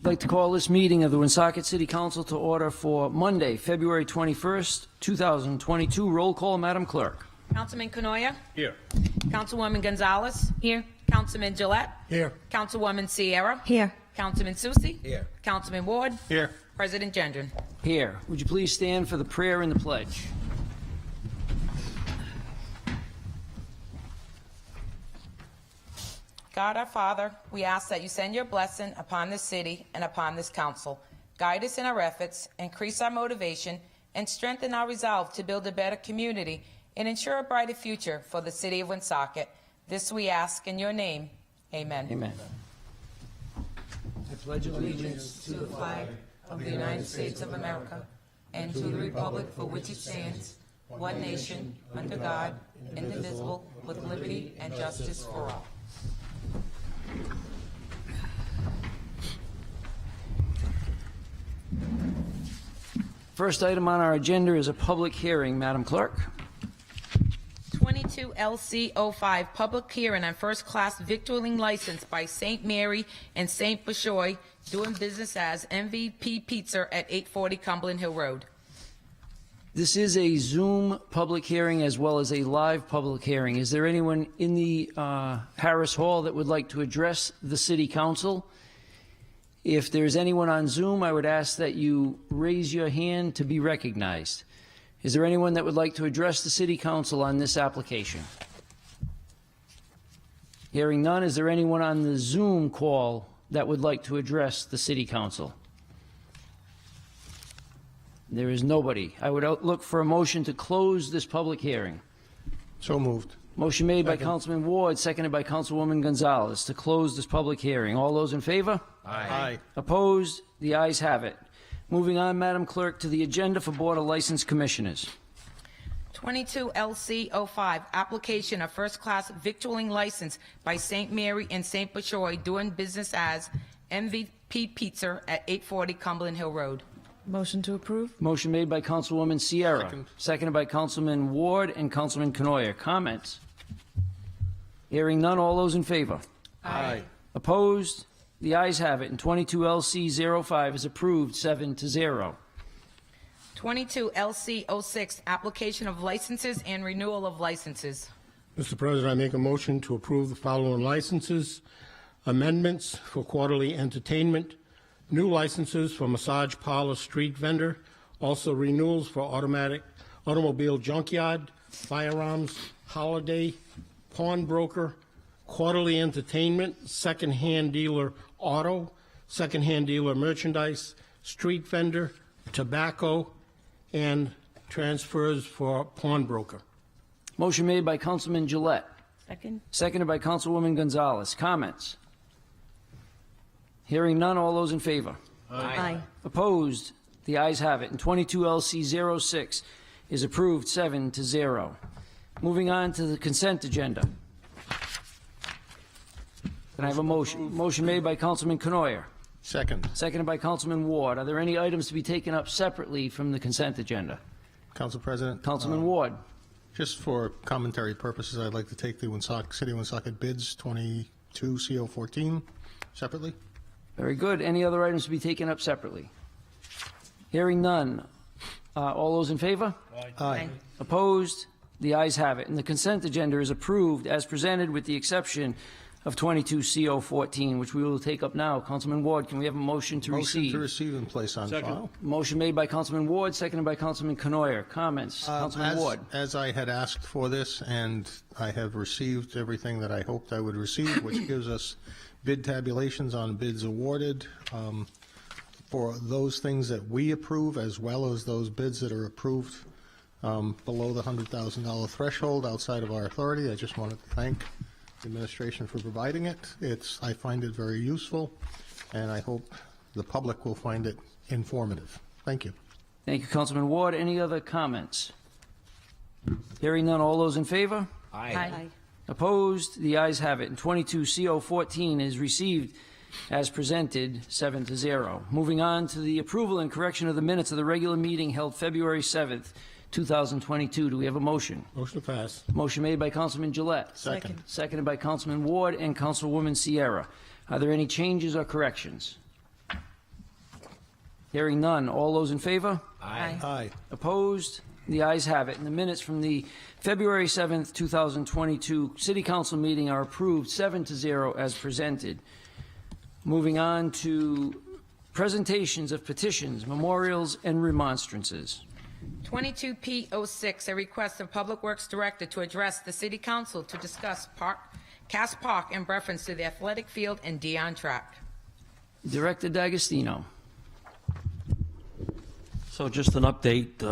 I'd like to call this meeting of the Woonsocket City Council to order for Monday, February 21st, 2022. Roll call, Madam Clerk. Councilman Canoia? Here. Councilwoman Gonzalez? Here. Councilman Gillette? Here. Councilwoman Sierra? Here. Councilman Susie? Here. Councilman Ward? Here. President Gendron. Here. Would you please stand for the prayer and the pledge? God our Father, we ask that you send your blessing upon this city and upon this council. Guide us in our efforts, increase our motivation, and strengthen our resolve to build a better community and ensure a brighter future for the city of Woonsocket. This we ask in your name. Amen. Amen. I pledge allegiance To the flag of the United States of America and to the republic for which it stands, one nation, under God, indivisible, with liberty and justice for all. First item on our agenda is a public hearing, Madam Clerk. 22 LC 05, public hearing on first-class victualling license by St. Mary and St. Bashoy, doing business as MVP Pizza at 840 Cumberland Hill Road. This is a Zoom public hearing as well as a live public hearing. Is there anyone in the Harris Hall that would like to address the City Council? If there's anyone on Zoom, I would ask that you raise your hand to be recognized. Is there anyone that would like to address the City Council on this application? Hearing none, is there anyone on the Zoom call that would like to address the City Council? There is nobody. I would look for a motion to close this public hearing. So moved. Motion made by Councilman Ward, seconded by Councilwoman Gonzalez to close this public hearing. All those in favor? Aye. Opposed? The ayes have it. Moving on, Madam Clerk, to the agenda for Board of License Commissioners. 22 LC 05, application of first-class victualling license by St. Mary and St. Bashoy, doing business as MVP Pizza at 840 Cumberland Hill Road. Motion to approve? Motion made by Councilwoman Sierra, Second. seconded by Councilman Ward and Councilman Canoia. Comments? Hearing none, all those in favor? Aye. Opposed? The ayes have it, and 22 LC 05 is approved 7-0. 22 LC 06, application of licenses and renewal of licenses. Mr. President, I make a motion to approve the following licenses: amendments for quarterly entertainment, new licenses for massage parlor street vendor, also renewals for automobile junkyard, firearms, holiday, pawnbroker, quarterly entertainment, second-hand dealer auto, second-hand dealer merchandise, street vendor, tobacco, and transfers for pawnbroker. Motion made by Councilman Gillette, Second. seconded by Councilwoman Gonzalez. Comments? Hearing none, all those in favor? Aye. Opposed? The ayes have it, and 22 LC 06 is approved 7-0. Moving on to the consent agenda. Can I have a motion? Motion made by Councilman Canoia, Second. seconded by Councilman Ward. Are there any items to be taken up separately from the consent agenda? Council President. Councilman Ward. Just for commentary purposes, I'd like to take the City of Woonsocket bids 22 CO14 separately. Very good. Any other items to be taken up separately? Hearing none. All those in favor? Aye. Opposed? The ayes have it. And the consent agenda is approved as presented with the exception of 22 CO14, which we will take up now. Councilman Ward, can we have a motion to Motion receive? to receive and place on file. Motion made by Councilman Ward, seconded by Councilman Canoia. Comments? Councilman Ward. As I had asked for this, and I have received everything that I hoped I would receive, which gives us bid tabulations on bids awarded for those things that we approve, as well as those bids that are approved below the $100,000 threshold outside of our authority. I just wanted to thank the administration for providing it. I find it very useful, and I hope the public will find it informative. Thank you. Thank you, Councilman Ward. Any other comments? Hearing none. All those in favor? Aye. Opposed? The ayes have it. And 22 CO14 is received as presented 7-0. Moving on to the approval and correction of the minutes of the regular meeting held February 7th, 2022. Do we have a motion? Motion to pass. Motion made by Councilman Gillette. Second. Seconded by Councilman Ward and Councilwoman Sierra. Are there any changes or corrections? Hearing none. All those in favor? Aye. Opposed? The ayes have it. And the minutes from the February 7th, 2022 City Council meeting are approved 7-0 as presented. Moving on to presentations of petitions, memorials, and remonstrances. 22P06, a request of Public Works Director to address the City Council to discuss Cass Park in reference to the athletic field and Dion track. Director D'Agostino. So just an update,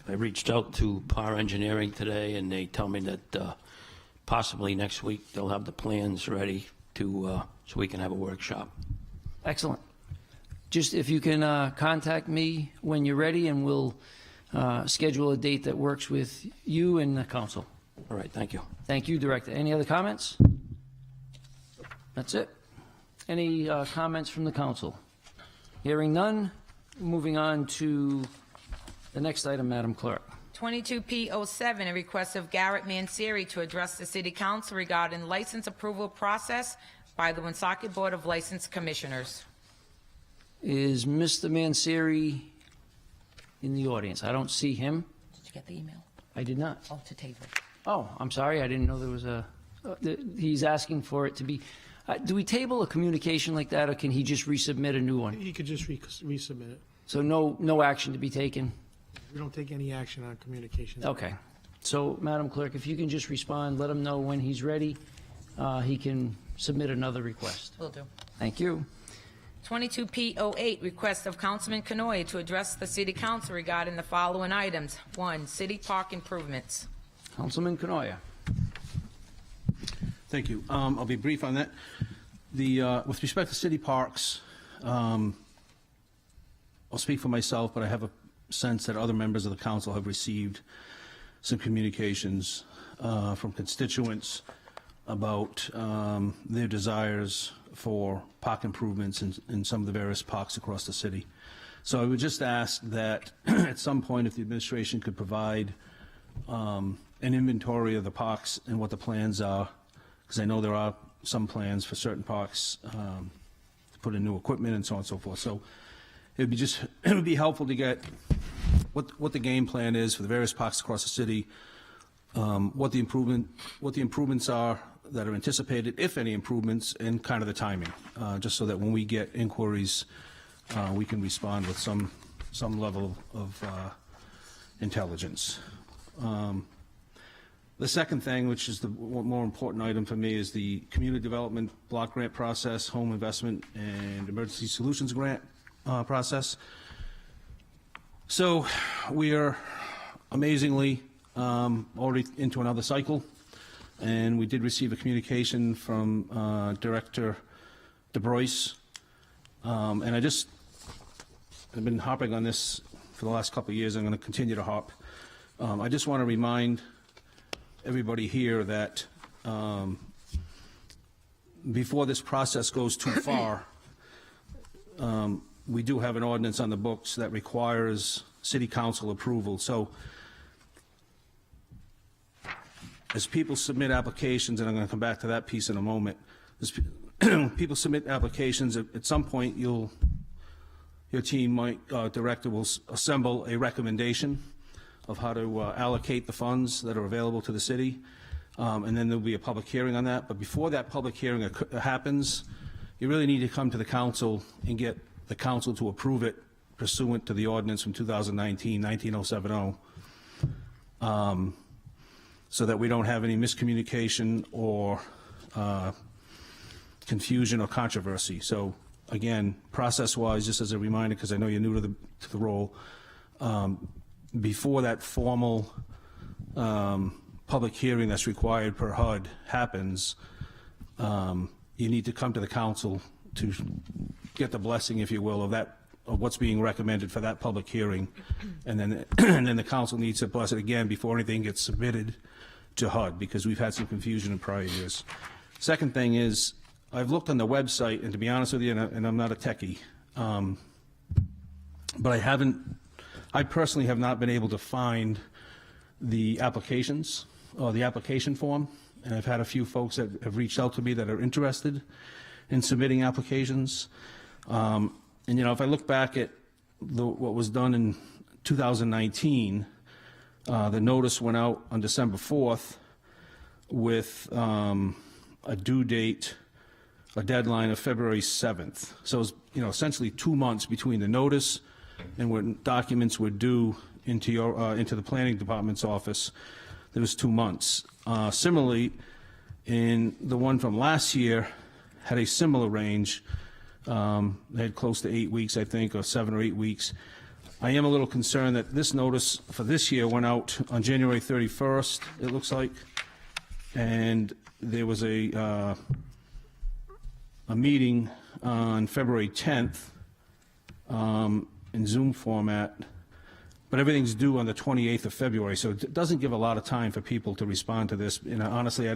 I reached out to Par Engineering today, and they tell me that possibly next week they'll have the plans ready to, so we can have a workshop. Excellent. Just if you can contact me when you're ready, and we'll schedule a date that works with you and the council. All right, thank you. Thank you, Director. Any other comments? That's it. Any comments from the council? Hearing none, moving on to the next item, Madam Clerk. 22P07, a request of Garrett Mansieri to address the City Council regarding license approval process by the Woonsocket Board of License Commissioners. Is Mr. Mansieri in the audience? I don't see him. Did you get the email? I did not. Oh, to table. Oh, I'm sorry. I didn't know there was a, he's asking for it to be, do we table a communication like that, or can he just resubmit a new one? You could just resubmit it. So no action to be taken? We don't take any action on communications. Okay. So, Madam Clerk, if you can just respond, let him know when he's ready, he can submit another request. Will do. Thank you. 22P08, request of Councilman Canoia to address the City Council regarding the following items. 1, city park improvements. Councilman Canoia. Thank you. I'll be brief on that. With respect to city parks, I'll speak for myself, but I have a sense that other members of the council have received some communications from constituents about their desires for park improvements in some of the various parks across the city. So I would just ask that at some point, if the administration could provide an inventory of the parks and what the plans are, because I know there are some plans for certain parks to put in new equipment and so on and so forth. So it would be helpful to get what the game plan is for the various parks across the city, what the improvements are that are anticipated, if any improvements, and kind of the timing, just so that when we get inquiries, we can respond with some level of intelligence. The second thing, which is the more important item for me, is the community development block grant process, home investment, and emergency solutions grant process. So we are amazingly already into another cycle, and we did receive a communication from Director DeBrois, and I've been harping on this for the last couple of years. I'm going to continue to harp. I just want to remind everybody here that before this process goes too far, we do have an ordinance on the books that requires city council approval. So as people submit applications, and I'm going to come back to that piece in a moment, as people submit applications, at some point your team director will assemble a recommendation of how to allocate the funds that are available to the city, and then there'll be a public hearing on that. But before that public hearing happens, you really need to come to the council and get the council to approve it pursuant to the ordinance from 2019, 19070, so that we don't have any miscommunication or confusion or controversy. So again, process-wise, just as a reminder, because I know you're new to the role, before that formal public hearing that's required per HUD happens, you need to come to the council to get the blessing, if you will, of what's being recommended for that public hearing, and then the council needs to bless it again before anything gets submitted to HUD, because we've had some confusion in prior years. Second thing is, I've looked on the website, and to be honest with you, and I'm not a techie, but I personally have not been able to find the applications or the application form, and I've had a few folks that have reached out to me that are interested in submitting applications. And if I look back at what was done in 2019, the notice went out on December 4th with a due date, a deadline of February 7th. So it was, essentially 2 months between the notice and when documents were due into the planning department's office. There was 2 months. Similarly, in the one from last year, had a similar range. They had close to 8 weeks, I think, or 7 or 8 weeks. I am a little concerned that this notice for this year went out on January 31st, it looks like, and there was a meeting on February 10th in Zoom format, but everything's due on the 28th of February, so it doesn't give a lot of time for people to respond to this. And honestly,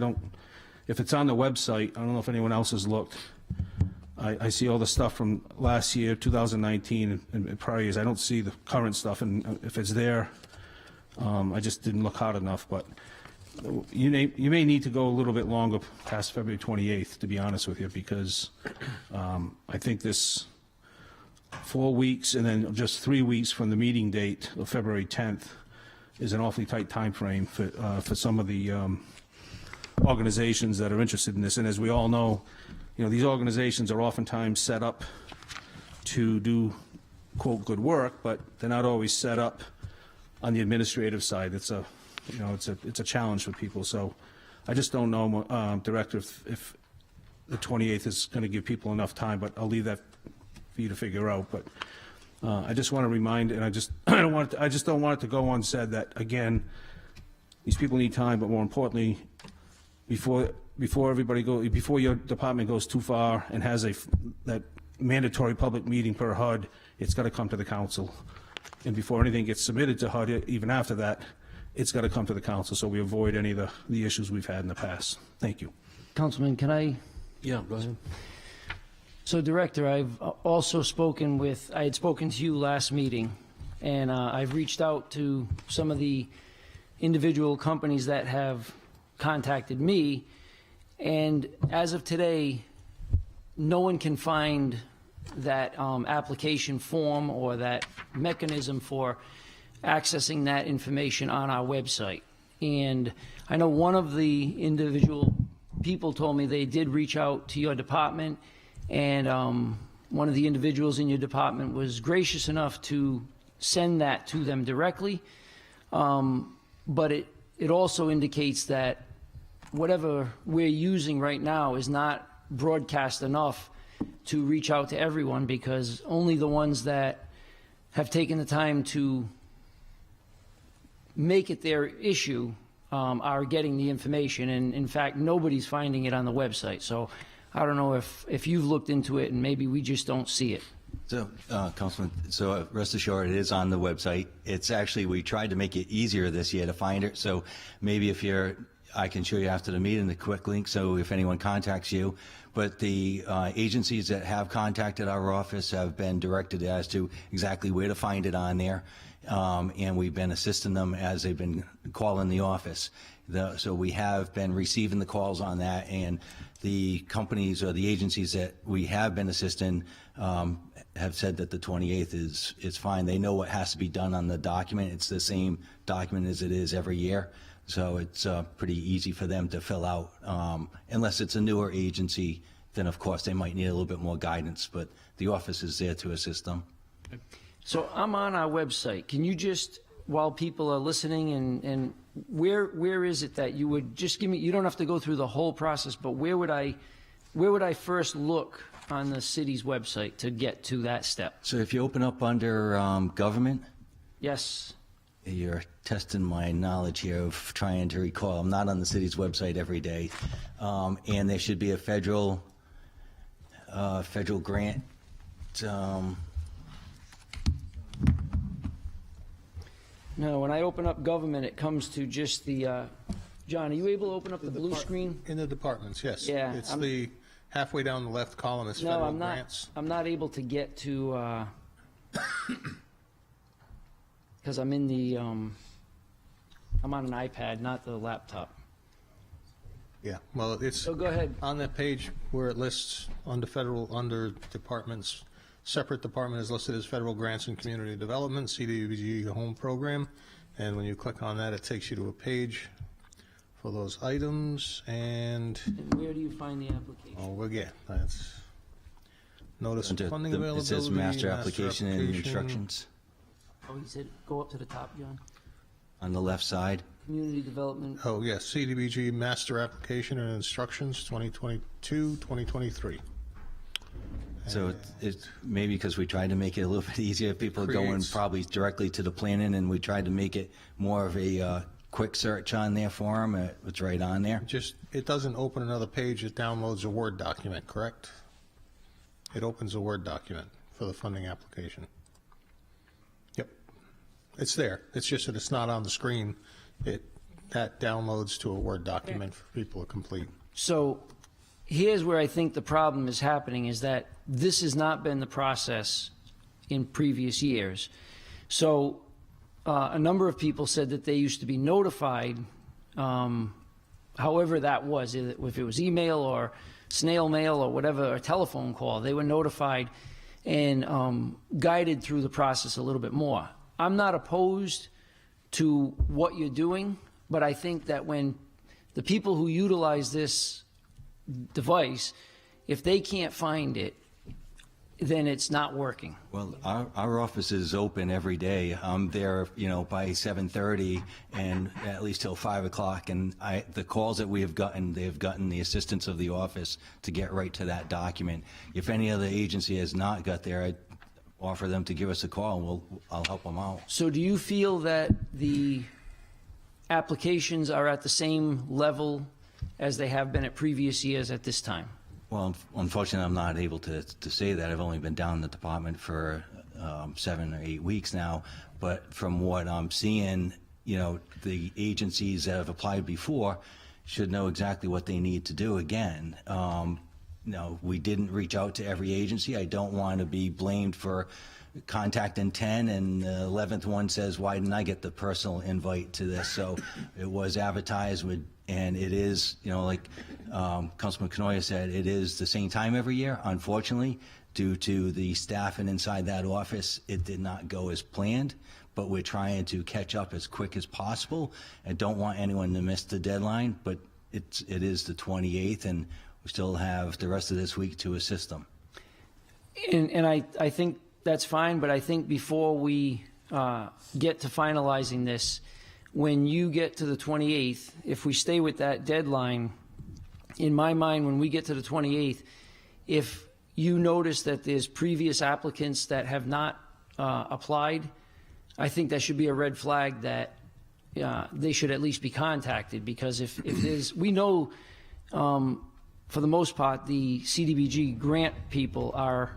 if it's on the website, I don't know if anyone else has looked. I see all the stuff from last year, 2019, and prior years. I don't see the current stuff, and if it's there, I just didn't look hard enough. But you may need to go a little bit longer past February 28th, to be honest with you, because I think this 4 weeks and then just 3 weeks from the meeting date of February 10th is an awfully tight time frame for some of the organizations that are interested in this. And as we all know, these organizations are oftentimes set up to do, quote, good work, but they're not always set up on the administrative side. It's a challenge for people. So I just don't know, Director, if the 28th is going to give people enough time, but I'll leave that for you to figure out. But I just want to remind, and I just don't want it to go unsaid that, again, these people need time, but more importantly, before your department goes too far and has that mandatory public meeting per HUD, it's got to come to the council. And before anything gets submitted to HUD, even after that, it's got to come to the council, so we avoid any of the issues we've had in the past. Thank you. Councilman, can I? Yeah, go ahead. So, Director, I've also I had spoken to you last meeting, and I've reached out to some of the individual companies that have contacted me, and as of today, no one can find that application form or that mechanism for accessing that information on our website. And I know one of the individual people told me they did reach out to your department, and one of the individuals in your department was gracious enough to send that to them directly. But it also indicates that whatever we're using right now is not broadcast enough to reach out to everyone, because only the ones that have taken the time to make it their issue are getting the information. And in fact, nobody's finding it on the website. So I don't know if you've looked into it and maybe we just don't see it. So, Councilman, so rest assured, it is on the website. It's actually, we tried to make it easier this year to find it. So maybe I can show you after the meeting the quick link, so if anyone contacts you. But the agencies that have contacted our office have been directed as to exactly where to find it on there. And we've been assisting them as they've been calling the office. So we have been receiving the calls on that, and the companies or the agencies that we have been assisting have said that the 28th is fine. They know what has to be done on the document. It's the same document as it is every year. So it's pretty easy for them to fill out. Unless it's a newer agency, then of course they might need a little bit more guidance, but the office is there to assist them. So I'm on our website. Can you just, while people are listening, and where is it that you would just give me, you don't have to go through the whole process, but where would I first look on the city's website to get to that step? So if you open up under government. Yes. You're testing my knowledge here of trying to recall. I'm not on the city's website every day. And there should be a federal grant. No, when I open up government, it comes to just the, John, are you able to open up the blue screen? In the departments, yes. Yeah, It's the halfway down the left column is No, federal I'm not. grants. I'm not able to get to, because I'm in the, I'm on an iPad, not the laptop. Yeah, well, it's So go ahead. on that page where it lists under departments, Separate department is listed as Federal Grants and Community Development, CDBG Home Program. And when you click on that, it takes you to a page for those items. And, And where do you find the application? oh, again, that's notice of Under funding the- availability. It says master application and instructions Oh, he said, go up to the top, John. on the left side. Community development. Oh, yes, CDBG Master Application and Instructions, 2022, 2023. So it's maybe because we tried to make it a little bit easier. People are going Creates- probably directly to the planning, and we tried to make it more of a quick search on there for them. It's right on there. Just, it doesn't open another page, it downloads a Word document, correct? It opens a Word document for the funding application. Yep. It's there. It's just that it's not on the screen. That downloads to a Word document for people to complete. So here's where I think the problem is happening, is that this has not been the process in previous years. So a number of people said that they used to be notified, however that was, if it was email or snail mail or whatever, or telephone call, they were notified and guided through the process a little bit more. I'm not opposed to what you're doing, but I think that when the people who utilize this device, if they can't find it, then it's not working. Well, our office is open every day. I'm there, by 7:30 and at least till 5 o'clock. And the calls that we have gotten, they have gotten the assistance of the office to get right to that document. If any other agency has not got there, I'd offer them to give us a call, and I'll help them out. So do you feel that the applications are at the same level as they have been at previous years at this time? Well, unfortunately, I'm not able to say that. I've only been down in the department for 7 or 8 weeks now. But from what I'm seeing, the agencies that have applied before should know exactly what they need to do again. No, we didn't reach out to every agency. I don't want to be blamed for contacting 10 and the 11th one says, why didn't I get the personal invite to this? So it was advertised and it is, like Councilman Canoia said, it is the same time every year. Unfortunately, due to the staffing inside that office, it did not go as planned, but we're trying to catch up as quick as possible. I don't want anyone to miss the deadline, but it is the 28th and we still have the rest of this week to assist them. And I think that's fine, but I think before we get to finalizing this, when you get to the 28th, if we stay with that deadline, in my mind, when we get to the 28th, if you notice that there's previous applicants that have not applied, I think that should be a red flag that they should at least be contacted, because if there's, we know for the most part, the CDBG grant people are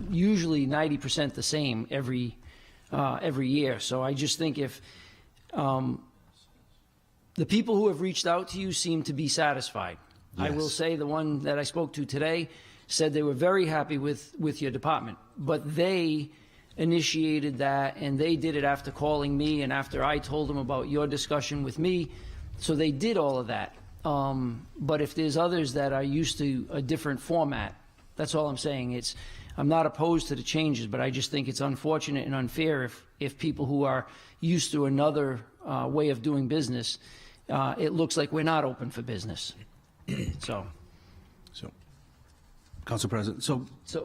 usually 90% the same every year. So I just think if the people who have reached out to you seem to be satisfied. Yes. I will say the one that I spoke to today said they were very happy with your department, but they initiated that and they did it after calling me and after I told them about your discussion with me. So they did all of that. But if there's others that are used to a different format, that's all I'm saying. I'm not opposed to the changes, but I just think it's unfortunate and unfair if people who are used to another way of doing business, it looks like we're not open for business. So, Council President,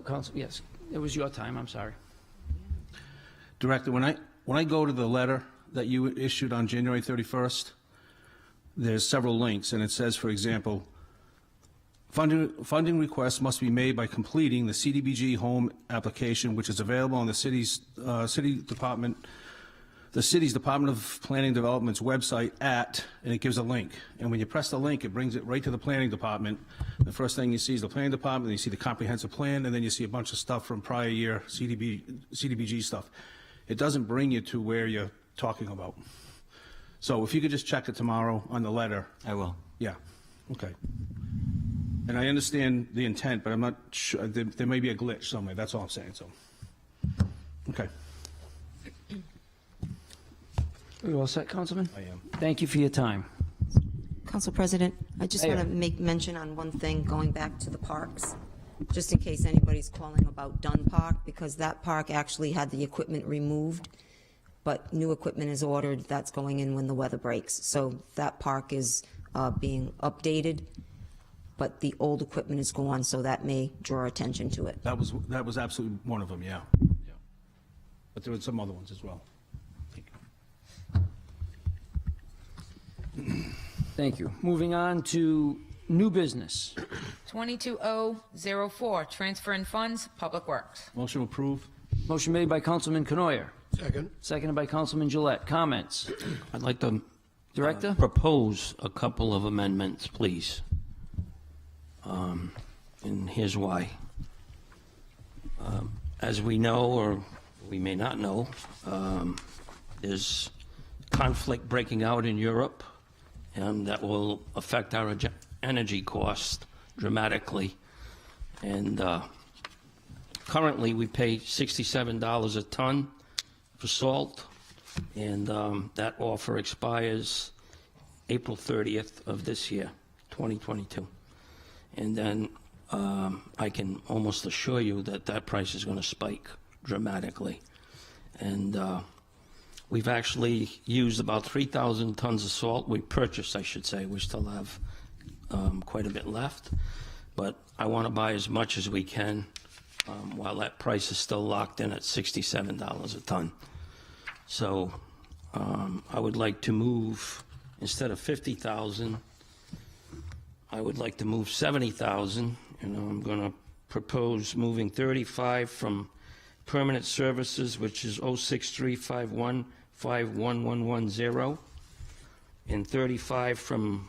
Council, yes, it was your time. I'm sorry. Director, when I go to the letter that you issued on January 31st, there's several links, and it says, for example, funding requests must be made by completing the CDBG home application, which is available on the city's Department of Planning and Development's website and it gives a link. And when you press the link, it brings it right to the Planning Department. The first thing you see is the Planning Department, then you see the comprehensive plan, and then you see a bunch of stuff from prior year CDBG stuff. It doesn't bring you to where you're talking about. So if you could just check it tomorrow on the letter. I will. Yeah, okay. And I understand the intent, but I'm not sure, there may be a glitch somewhere, that's all I'm saying, so. Okay. Are you all set, Councilman? I am. Thank you for your time. Council President, I just want to Mayor. make mention on one thing, going back to the parks. just in case anybody's calling about Dunn Park, because that park actually had the equipment removed, but new equipment is ordered that's going in when the weather breaks. So that park is being updated, but the old equipment is gone, so that may draw attention to it. That was absolutely one of them, yeah. Yeah. But there were some other ones as well. Thank you. Thank you. Moving on to new business. 22004, transferring funds, Public Works. Motion approved. Motion made by Councilman Canoyer, Second. seconded by Councilman Gillette. Comments? I'd like to Director? propose a couple of amendments, please. And here's why. As we know, or we may not know, there's conflict breaking out in Europe, and that will affect our energy cost dramatically. And currently, we pay $67 a ton for salt, and that offer expires April 30th of this year, 2022. And then I can almost assure you that that price is going to spike dramatically. And we've actually used about 3,000 tons of salt. We purchased, I should say. We still have quite a bit left. But I want to buy as much as we can while that price is still locked in at $67 a ton. So I would like to move, instead of 50,000, I would like to move 70,000, and I'm going to propose moving 35 from permanent services, which is 06351511110, and 35 from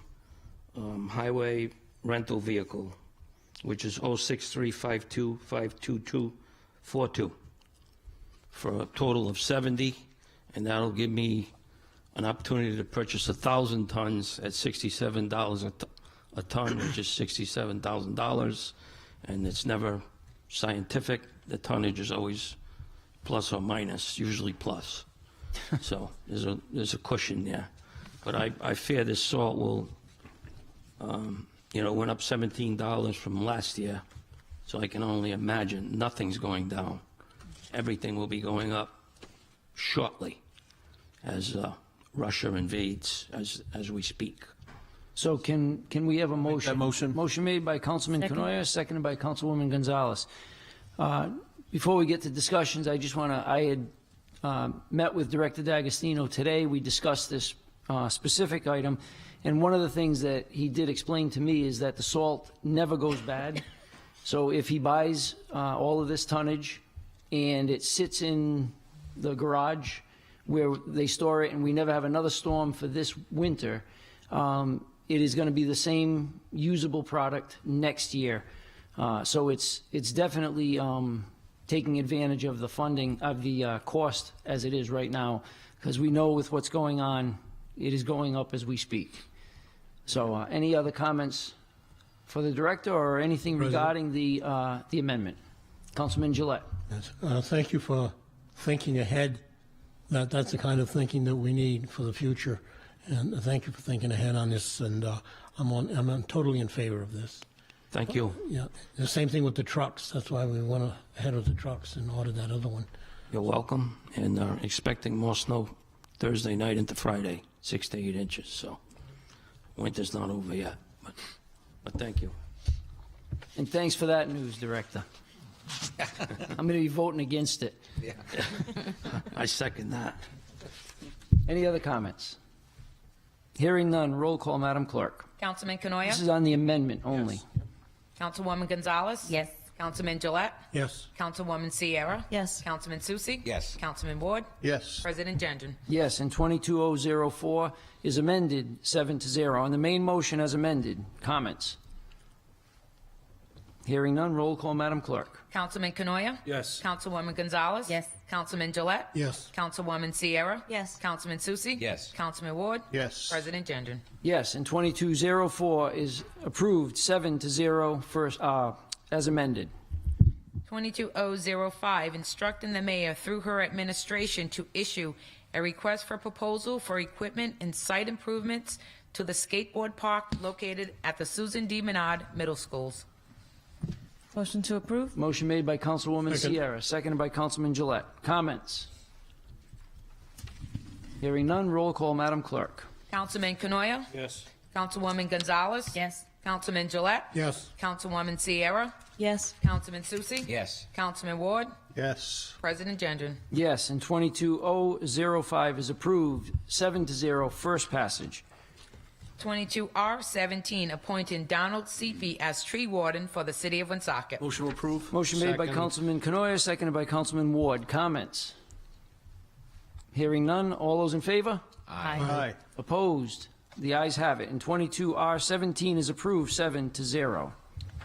highway rental vehicle, which is 063525242, for a total of 70, and that'll give me an opportunity to purchase 1,000 tons at $67 a ton, which is $67,000, and it's never scientific. The tonnage is always plus or minus, usually plus. So there's a cushion there. But I fear this salt will, went up $17 from last year, so I can only imagine nothing's going down. Everything will be going up shortly as Russia invades as we speak. So can we have a motion? that motion. Motion made by Councilman Canoyer, seconded by Councilwoman Gonzalez. Before we get to discussions, I just want to, I had met with Director D'Agostino today. We discussed this specific item, and one of the things that he did explain to me is that the salt never goes bad. So if he buys all of this tonnage and it sits in the garage where they store it, and we never have another storm for this winter, it is going to be the same usable product next year. So it's definitely taking advantage of the funding, of the cost as it is right now, because we know with what's going on, it is going up as we speak. So any other comments for the director or anything regarding the amendment? Councilman Gillette. Yes. Thank you for thinking ahead. That's the kind of thinking that we need for the future. And thank you for thinking ahead on this. And I'm totally in favor of this. Thank you. Yeah. The same thing with the trucks. That's why we went ahead of the trucks and ordered that other one. You're welcome, and expecting more snow Thursday night into Friday, 6 to 8 inches. So winter's not over yet, but thank you. And thanks for that news, Director. I'm going to be voting against it. I second that. Any other comments? Hearing none, roll call, Madam Clerk. Councilman This is Canoyer? on the amendment only. Councilwoman Gonzalez? Yes. Councilman Gillette? Yes. Councilwoman Sierra? Yes. Councilman Susie? Yes. Councilman Ward? Yes. President Gendron? Yes, and 22004 is amended 7-0. On the main motion as amended, comments? Hearing none, roll call, Madam Clerk. Councilman Canoyer? Yes. Councilwoman Gonzalez? Yes. Councilman Gillette? Yes. Councilwoman Sierra? Yes. Councilman Susie? Yes. Councilman Ward? Yes. President Gendron? Yes, and 2204 is approved 7-0 first, as amended. 22005, instructing the mayor through her administration to issue a request for proposal for equipment and site improvements to the skateboard park located at the Susan D. Menard Middle Schools. Motion to approve? Motion made by Councilwoman Second. Sierra, seconded by Councilman Gillette. Comments? Hearing none, roll call, Madam Clerk. Councilman Canoia? Yes. Councilwoman Gonzalez? Yes. Councilman Gillette? Yes. Councilwoman Sierra? Yes. Councilman Susie? Yes. Councilman Ward? Yes. President Gendron? Yes, and 22005 is approved, 7-0, first passage. 22R17, appointing Donald Seepy as tree warden for the city of Woonsocket. Motion to approve. Motion made by Second. Councilman Canoia, seconded by Councilman Ward. Comments? Hearing none, all those in favor? Aye. Opposed? The ayes have it, and 22R17 is approved, 7-0.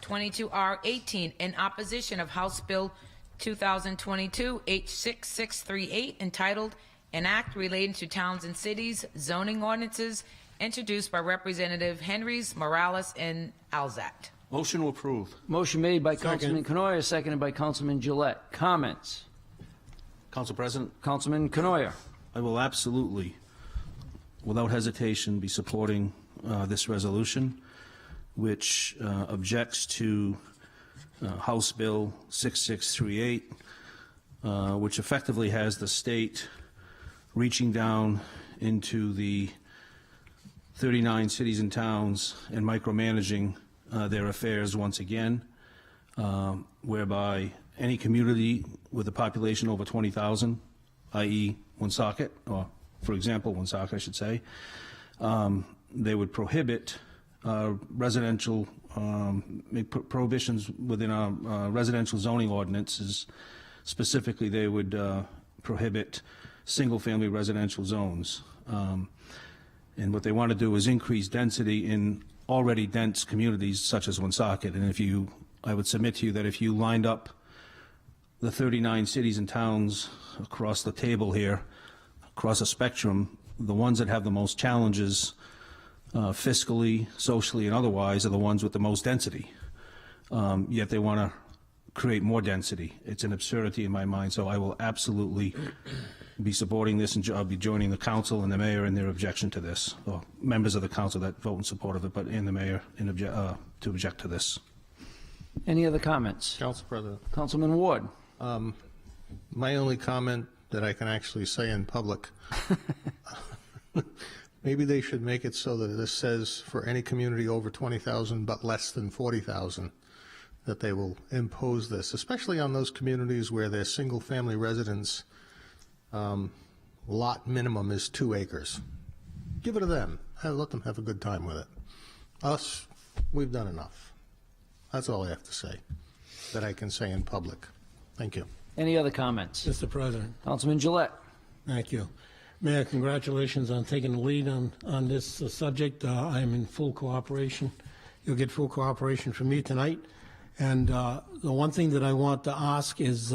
22R18, in opposition of House Bill 2022 H6638, entitled An Act Relating to Towns and Cities Zoning Ordinances, introduced by Representative Henrys, Morales, and Alzat. Motion to approve. Motion made by Councilman Canoia, seconded by Councilman Gillette. Comments? Council President, Councilman Canoia. I will absolutely, without hesitation, be supporting this resolution, which objects to House Bill 6638, which effectively has the state reaching down into the 39 cities and towns and micromanaging their affairs once again, whereby any community with a population over 20,000, i.e. Woonsocket, or for example, Woonsocket, I should say, they would prohibit residential, make prohibitions within our residential zoning ordinances. Specifically, they would prohibit single-family residential zones. And what they want to do is increase density in already dense communities such as Woonsocket. And I would submit to you that if you lined up the 39 cities and towns across the table here, across a spectrum, the ones that have the most challenges fiscally, socially, and otherwise are the ones with the most density. Yet they want to create more density. It's an absurdity in my mind, so I will absolutely be supporting this, and I'll be joining the council and the mayor in their objection to this, or members of the council that vote in support of it, but in the mayor to object to this. Any other comments? Council President. Councilman Ward. My only comment that I can actually say in public, maybe they should make it so that this says for any community over 20,000 but less than 40,000, that they will impose this, especially on those communities where their single-family residence lot minimum is 2 acres. Give it to them. Let them have a good time with it. Us, we've done enough. That's all I have to say that I can say in public. Thank you. Any other comments? Mr. President, Councilman Gillette. thank you. Mayor, congratulations on taking the lead on this subject. I am in full cooperation. You'll get full cooperation from me tonight. And the one thing that I want to ask is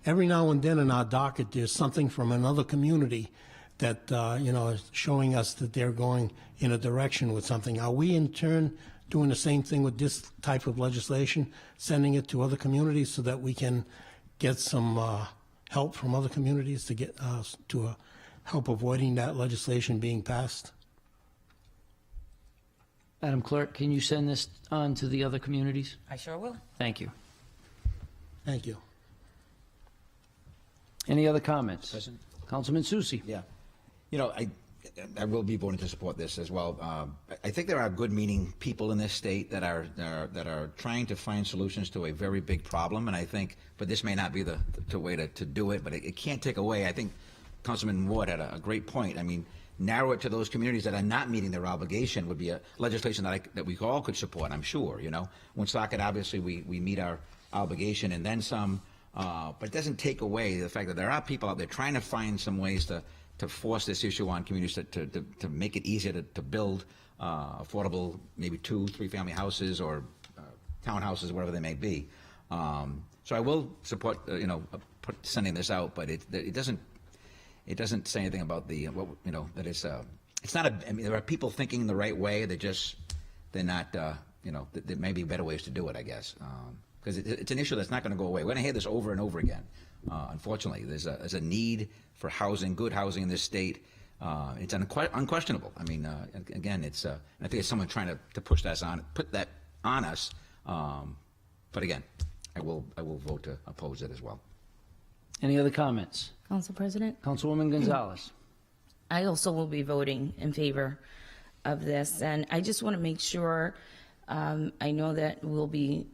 every now and then in our docket, there's something from another community that, is showing us that they're going in a direction with something. Are we in turn doing the same thing with this type of legislation, sending it to other communities so that we can get some help from other communities to get to help avoiding that legislation being passed? Madam Clerk, can you send this on to the other communities? I sure will. Thank you. Thank you. Any other comments? President? Councilman Susie. Yeah. I will be voting to support this as well. I think there are good-meaning people in this state that are trying to find solutions to a very big problem, and I think, but this may not be the way to do it, but it can't take away. I think Councilman Ward had a great point. I mean, narrow it to those communities that are not meeting their obligation would be a legislation that we all could support, I'm sure, Woonsocket, obviously, we meet our obligation and then some, but it doesn't take away the fact that there are people out there trying to find some ways to force this issue on communities to make it easier to build affordable, maybe 2-3 family houses or townhouses, whatever they may be. So I will support, sending this out, but it doesn't say anything about that it's not I mean, there are people thinking the right way. They're not, there may be better ways to do it, I guess. Because it's an issue that's not going to go away. We're going to hear this over and over again. Unfortunately, there's a need for housing, good housing in this state. It's unquestionable. I mean, again, I think it's someone trying to put that on us. But again, I will vote to oppose it as well. Any other comments? Council President? Councilwoman Gonzalez. I also will be voting in favor of this, and I just want to make sure, I know that we'll be,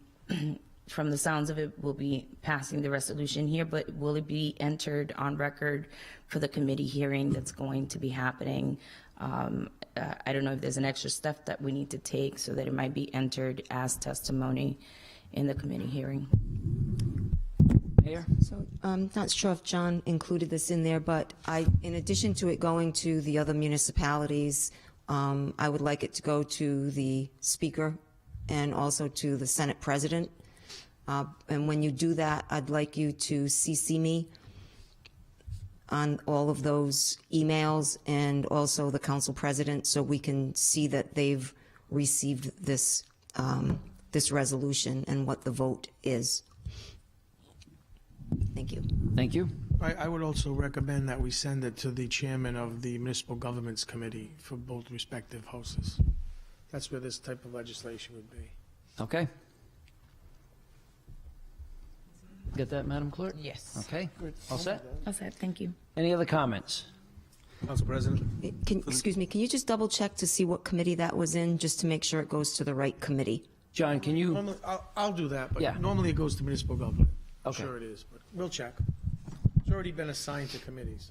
from the sounds of it, we'll be passing the resolution here, but will it be entered on record for the committee hearing that's going to be happening? I don't know if there's an extra step that we need to take so that it might be entered as testimony in the committee hearing. Mayor? So I'm not sure if John included this in there, but in addition to it going to the other municipalities, I would like it to go to the Speaker and also to the Senate President. And when you do that, I'd like you to CC me on all of those emails and also the Council President so we can see that they've received this, this resolution and what the vote is. Thank you. Thank you. I would also recommend that we send it to the chairman of the Municipal Governments Committee for both respective houses. That's where this type of legislation would be. Okay. Get that, Madam Clerk? Yes. Okay. All set? All set, thank you. Any other comments? Council President? Excuse me, can you just double check to see what committee that was in, just to make sure it goes to the right committee? John, can you? Normally, I'll do that, but Yeah. normally it goes to municipal government. I'm Okay. sure it is, but we'll check. It's already been assigned to committees,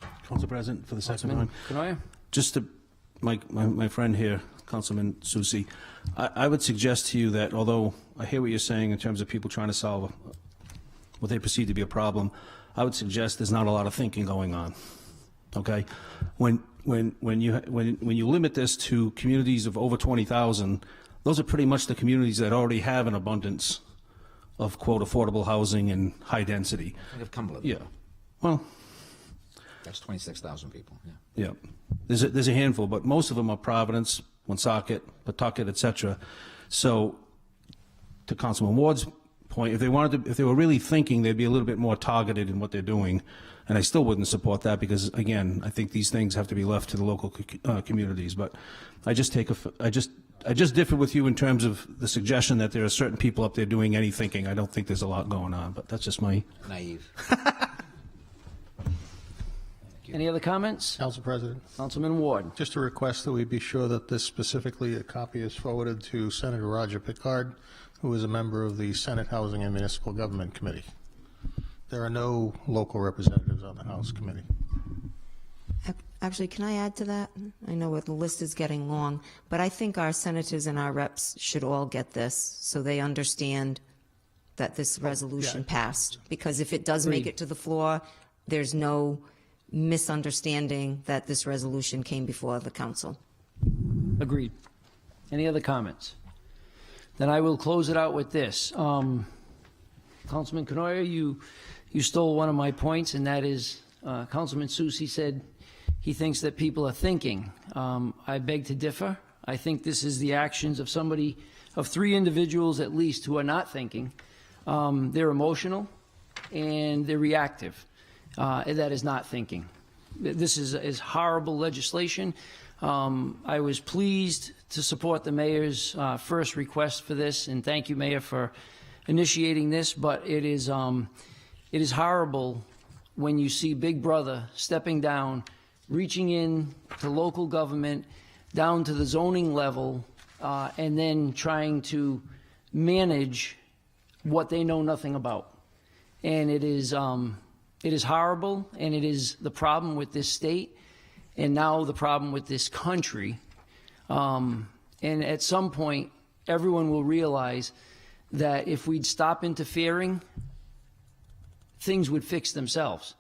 so. Council President, for the second Councilman time. Canoia? Just to, my friend here, Councilman Susi, I would suggest to you that although I hear what you're saying in terms of people trying to solve what they perceive to be a problem, I would suggest there's not a lot of thinking going on. Okay? When you limit this to communities of over 20,000, those are pretty much the communities that already have an abundance of, quote, affordable housing and high density. Think of Cumberland. Yeah. Well, That's 26,000 people, yeah. yeah. There's a handful, but most of them are Providence, Woonsocket, Pawtucket, et cetera. So, to Councilman Ward's point, if they were really thinking, they'd be a little bit more targeted in what they're doing. And I still wouldn't support that because, again, I think these things have to be left to the local communities. But I just differ with you in terms of the suggestion that there are certain people up there doing any thinking. I don't think there's a lot going on, but that's just my. Naive. Any other comments? Council President, Councilman Ward. just a request that we be sure that this specifically, a copy is forwarded to Senator Roger Pickard, who is a member of the Senate Housing and Municipal Government Committee. There are no local representatives on the House Committee. Actually, can I add to that? I know the list is getting long, but I think our senators and our reps should all get this so they understand that this resolution passed. Because if it does make Agreed. it to the floor, there's no misunderstanding that this resolution came before the council. Agreed. Any other comments? Then I will close it out with this. Councilman Canoia, you stole one of my points, and that is Councilman Susi said he thinks that people are thinking. I beg to differ. I think this is the actions of somebody, of three individuals at least, who are not thinking. They're emotional and they're reactive. That is not thinking. This is horrible legislation. I was pleased to support the mayor's first request for this, and thank you, Mayor, for initiating this. But it is horrible when you see Big Brother stepping down, reaching in to local government, down to the zoning level, and then trying to manage what they know nothing about. And it is horrible, and it is the problem with this state, and now the problem with this country. And at some point, everyone will realize that if we'd stop interfering, things would fix themselves.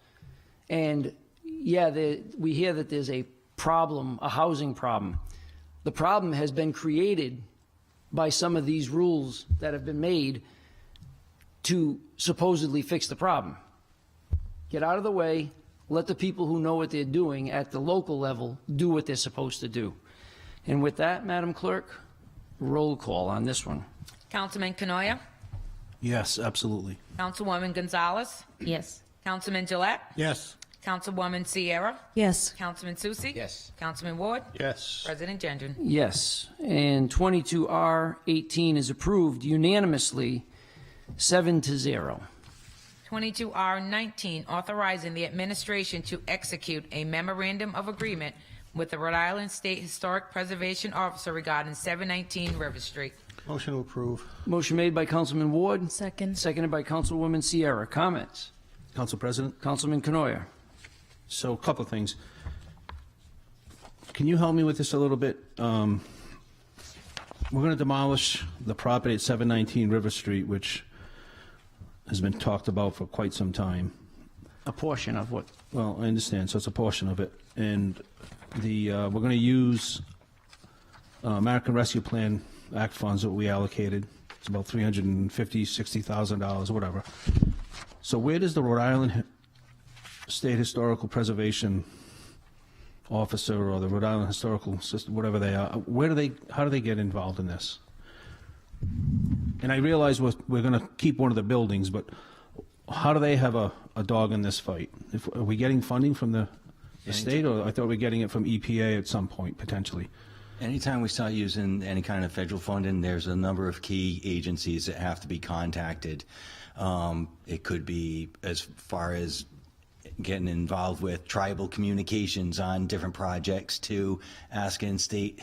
And yeah, we hear that there's a problem, a housing problem. The problem has been created by some of these rules that have been made to supposedly fix the problem. Get out of the way, let the people who know what they're doing at the local level do what they're supposed to do. And with that, Madam Clerk, roll call on this one. Councilman Canoia, Yes, absolutely. Councilwoman Gonzalez, Yes. Councilman Gillette, Yes. Councilwoman Sierra, Yes. Councilman Susie. Yes. Councilman Ward, Yes. President Gendron. Yes. And 22R18 is approved unanimously, 7-0. 22R19, authorizing the administration to execute a memorandum of agreement with the Rhode Island State Historic Preservation Officer regarding 719 River Street. Motion to approve. Motion made by Councilman Ward. Second. Seconded by Councilwoman Sierra. Comments? Council President? Councilman Canoyer. So a couple of things. Can you help me with this a little bit? We're going to demolish the property at 719 River Street, which has been talked about for quite some time. A portion of what? Well, I understand, so it's a portion of it. And we're going to use American Rescue Plan Act funds that we allocated. It's about $350,000, $60,000, whatever. So where does the Rhode Island State Historical Preservation Officer or the Rhode Island Historical System, whatever they are, how do they get involved in this? And I realize we're going to keep one of the buildings, but how do they have a dog in this fight? Are we getting funding from the state, or I thought we were getting it from EPA at some point, potentially? Anytime we start using any kind of federal funding, there's a number of key agencies that have to be contacted. It could be as far as getting involved with tribal communications on different projects to asking state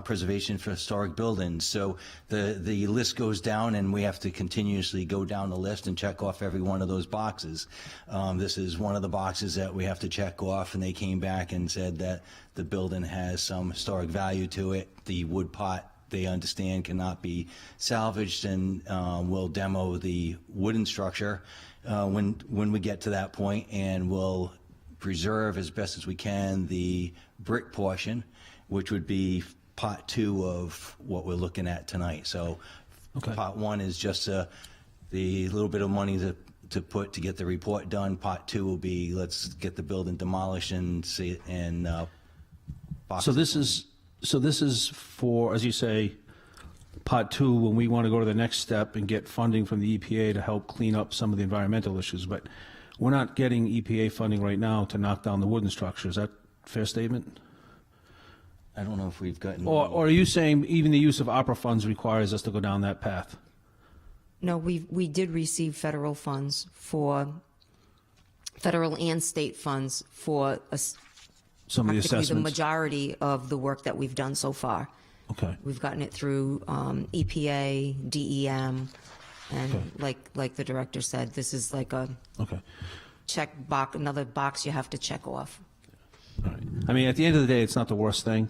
preservation for historic buildings. So the list goes down, and we have to continuously go down the list and check off every one of those boxes. This is one of the boxes that we have to check off, and they came back and said that the building has some historic value to it. The wood pot, they understand, cannot be salvaged, and we'll demo the wooden structure when we get to that point, and we'll preserve as best as we can the brick portion, which would be part 2 of what we're looking at tonight. So Okay. part 1 is just the little bit of money to put to get the report done. Part 2 will be, let's get the building demolished and see and box So it. this is for, as you say, part 2, when we want to go to the next step and get funding from the EPA to help clean up some of the environmental issues. But we're not getting EPA funding right now to knock down the wooden structure. Is that a fair statement? I don't know if we've gotten. Or are you saying even the use of opera funds requires us to go down that path? No, we did receive federal funds for, federal and state funds for Some of the practically the assessments? majority of the work that we've done so far. Okay. We've gotten it through EPA, DEM, and like the director said, this is like a Okay. check box, another box you have to check off. All right. I mean, at the end of the day, it's not the worst thing,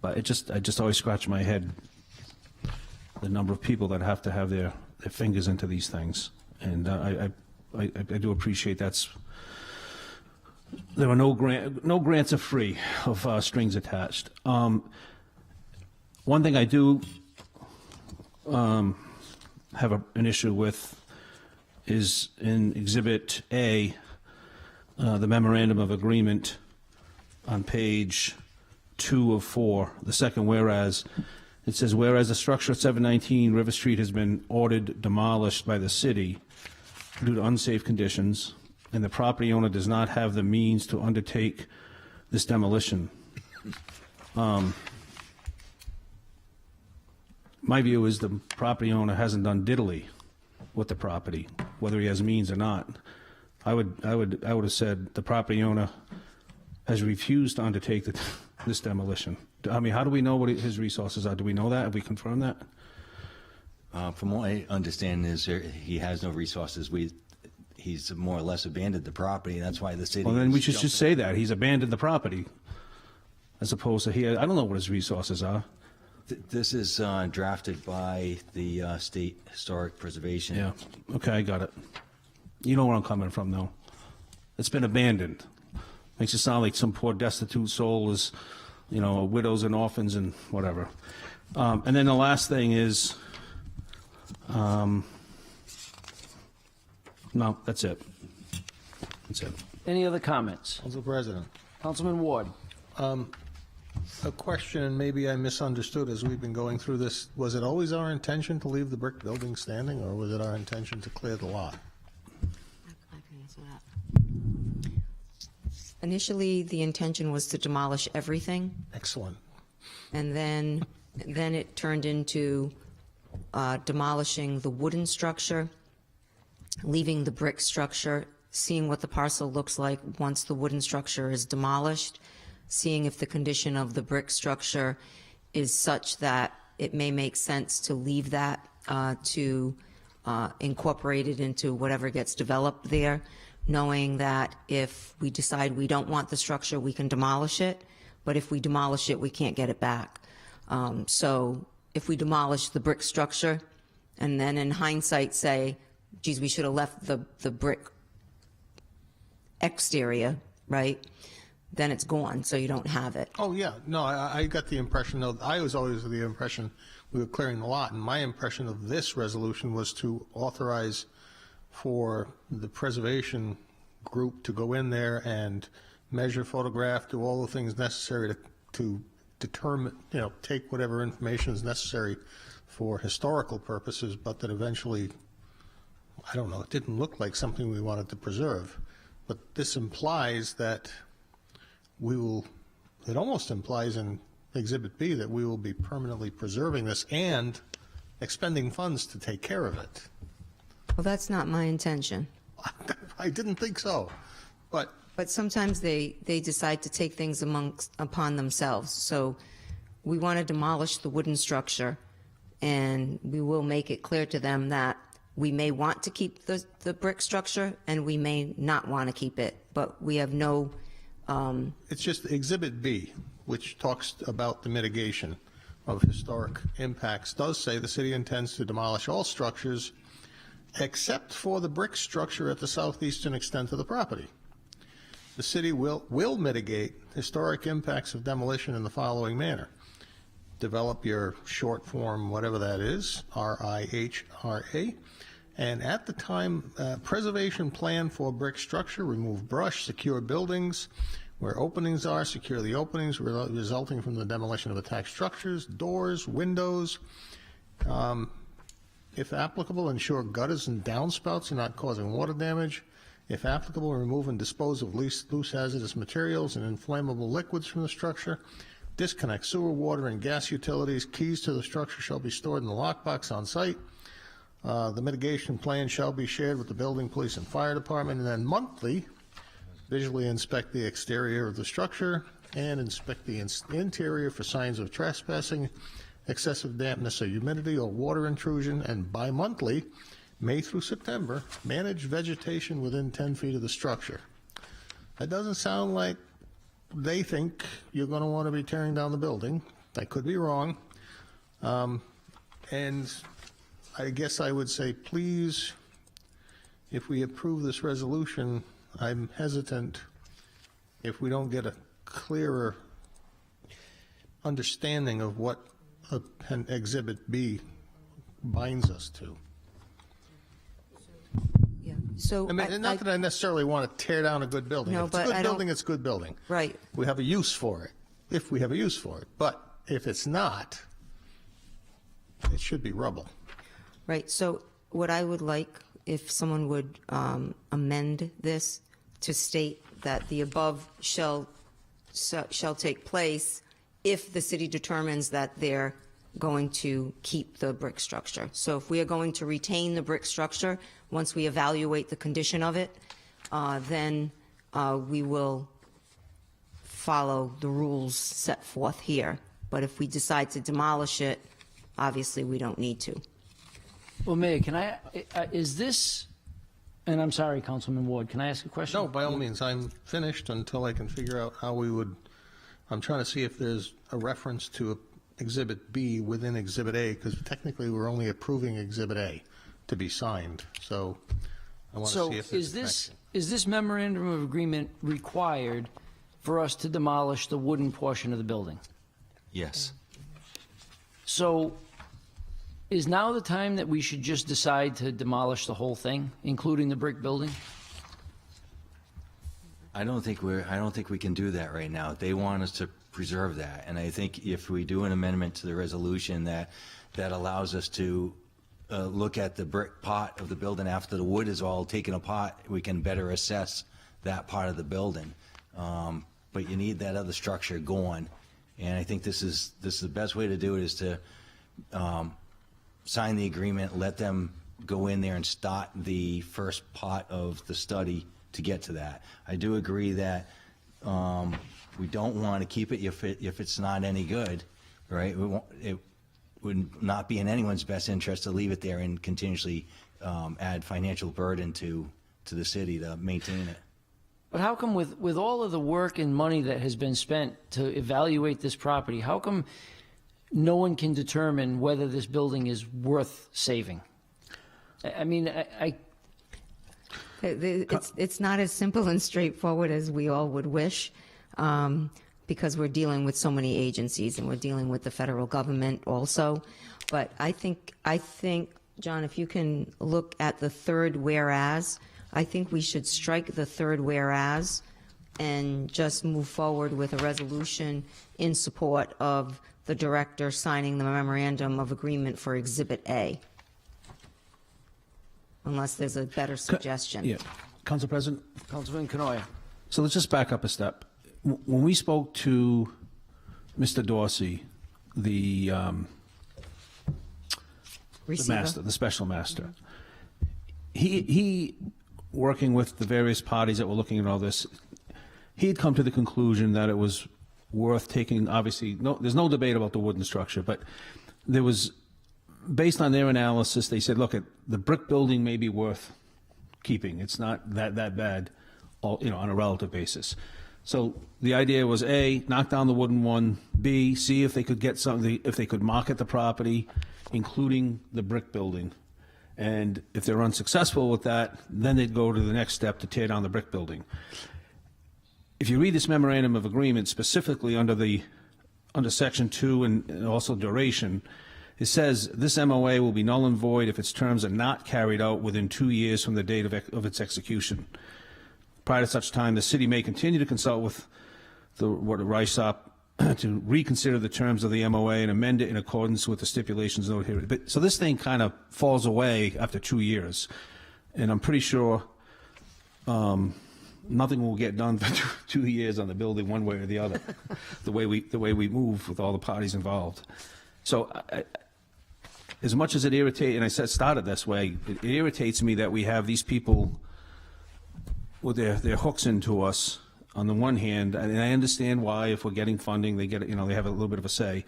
but I just always scratch my head the number of people that have to have their fingers into these things, and I do appreciate there are no grants are free of strings attached. One thing I do have an issue with is in Exhibit A, the memorandum of agreement on page 2 of 4, the second whereas. It says, whereas the structure at 719 River Street has been ordered demolished by the city due to unsafe conditions, and the property owner does not have the means to undertake this demolition. My view is the property owner hasn't done diddly with the property, whether he has means or not. I would have said the property owner has refused to undertake this demolition. I mean, how do we know what his resources are? Do we know that? Have we confirmed that? From what I understand is he has no resources. He's more or less abandoned the property, and that's why the city. Well, then we is should just say that he's abandoned the property, as opposed to I don't know what his resources are. This is drafted by the State Historic Preservation. Yeah. Okay, I got it. You know where I'm coming from, though. It's been abandoned. Makes it sound like some poor destitute soul is, widows and orphans and whatever. And then the last thing is, no, that's it. That's it. Any other comments? Council President. Councilman Ward. A question, and maybe I misunderstood as we've been going through this. Was it always our intention to leave the brick building standing, or was it our intention to clear the lot? I can answer that. Initially, the intention was to demolish everything, Excellent. and then it turned into demolishing the wooden structure, leaving the brick structure, seeing what the parcel looks like once the wooden structure is demolished, seeing if the condition of the brick structure is such that it may make sense to leave that to incorporate it into whatever gets developed there, knowing that if we decide we don't want the structure, we can demolish it, but if we demolish it, we can't get it back. So if we demolish the brick structure and then in hindsight say, geez, we should have left the brick exterior, right? Then it's gone, so you don't have it. Oh, yeah. No, I got the impression, though, I was always of the impression we were clearing the lot, and my impression of this resolution was to authorize for the preservation group to go in there and measure, photograph, do all the things necessary to determine, take whatever information is necessary for historical purposes, but that eventually, I don't know, it didn't look like something we wanted to preserve. But this implies that it almost implies in Exhibit B that we will be permanently preserving this and expending funds to take care of it. Well, that's not my intention. I didn't think so, but sometimes they decide to take things upon themselves. So we want to demolish the wooden structure, and we will make it clear to them that we may want to keep the brick structure and we may not want to keep it, but we have no... It's just Exhibit B, which talks about the mitigation of historic impacts, does say the city intends to demolish all structures except for the brick structure at the southeastern extent of the property. The city will mitigate historic impacts of demolition in the following manner. Develop your short form, whatever that is, RIHRA, and at the time, preservation plan for brick structure, remove brush, secure buildings, where openings are, secure the openings resulting from the demolition of attacked structures, doors, windows. If applicable, ensure gutters and downspouts are not causing water damage. If applicable, remove and dispose of loose hazardous materials and inflammable liquids from the structure. Disconnect sewer, water, and gas utilities. Keys to the structure shall be stored in the lockbox on site. The mitigation plan shall be shared with the building, police, and fire department, and then monthly, visually inspect the exterior of the structure and inspect the interior for signs of trespassing, excessive dampness or humidity or water intrusion, and bi-monthly, May through September, manage vegetation within 10 feet of the structure. That doesn't sound like they think you're going to want to be tearing down the building. I could be wrong. And I guess I would say, please, if we approve this resolution, I'm hesitant if we don't get a clearer understanding of what Exhibit B binds us to. Yeah. So I mean, not that I necessarily want to tear down a good building. No, if it's a but good I don't- building, it's a good building. Right. We have a use for it, if we have a use for it. But if it's not, it should be rubble. Right, so what I would like, if someone would amend this to state that the above shall take place if the city determines that they're going to keep the brick structure. So if we are going to retain the brick structure, once we evaluate the condition of it, then we will follow the rules set forth here. But if we decide to demolish it, obviously we don't need to. Well, Mayor, is this, and I'm sorry, Councilman Ward, can I ask a question? No, by all means, I'm finished until I can figure out how we would, I'm trying to see if there's a reference to Exhibit B within Exhibit A, because technically we're only approving Exhibit A to be signed, so I want to So see if there's is this memorandum of agreement required for us to demolish the wooden portion of the building? Yes. So is now the time that we should just decide to demolish the whole thing, including the brick building? I don't think we can do that right now. They want us to preserve that, and I think if we do an amendment to the resolution that allows us to look at the brick part of the building after the wood is all taken apart, we can better assess that part of the building. but you need that other structure going. And I think this is the best way to do it, is to sign the agreement, let them go in there and start the first part of the study to get to that. I do agree that we don't want to keep it if it's not any good, right? It would not be in anyone's best interest to leave it there and continuously add financial burden to the city to maintain it. But how come with all of the work and money that has been spent to evaluate this property, how come no one can determine whether this building is worth saving? I mean, It's not as simple and straightforward as we all would wish, because we're dealing with so many agencies and we're dealing with the federal government also. But I think, John, if you can look at the third whereas, I think we should strike the third whereas and just move forward with a resolution in support of the director signing the memorandum of agreement for Exhibit A. Unless there's a better suggestion. Yeah. Council President? Councilman Canoia. So let's just back up a step. When we spoke to Mr. Dorsey, the Receiver. master, the special master, he working with the various parties that were looking at all this, he had come to the conclusion that it was worth taking. Obviously, there's no debate about the wooden structure, but there was, based on their analysis, they said, look, the brick building may be worth keeping. It's not that bad, on a relative basis. So the idea was, A, knock down the wooden one, B, see if they could get something, if they could market the property, including the brick building. And if they're unsuccessful with that, then they'd go to the next step to tear down the brick building. If you read this memorandum of agreement, specifically under Section 2 and also duration, it says this MOA will be null and void if its terms are not carried out within 2 years from the date of its execution. Prior to such time, the city may continue to consult with the RISOP to reconsider the terms of the MOA and amend it in accordance with the stipulations noted here. But, so this thing kind of falls away after 2 years, and I'm pretty sure nothing will get done for 2 years on the building, one way or the other. the way we move with all the parties involved. So, as much as it irritates, and I said started this way, it irritates me that we have these people with their hooks into us. On the one hand, and I understand why, if we're getting funding, they get, they have a little bit of a say.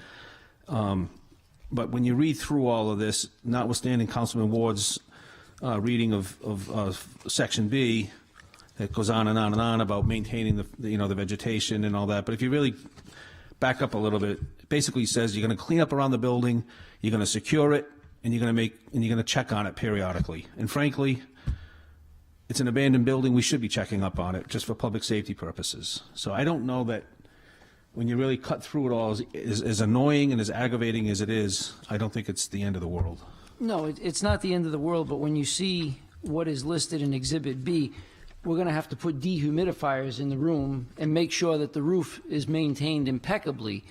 But when you read through all of this, notwithstanding Councilman Ward's reading of Section B, it goes on and on and on about maintaining the vegetation and all that. But if you really back up a little bit, it basically says you're going to clean up around the building, you're going to secure it, and you're going to check on it periodically. And frankly, it's an abandoned building. We should be checking up on it just for public safety purposes. So I don't know that when you really cut through it all, as annoying and as aggravating as it is, I don't think it's the end of the world. No, it's not the end of the world, but when you see what is listed in Exhibit B, we're going to have to put dehumidifiers in the room and make sure that the roof is maintained impeccably.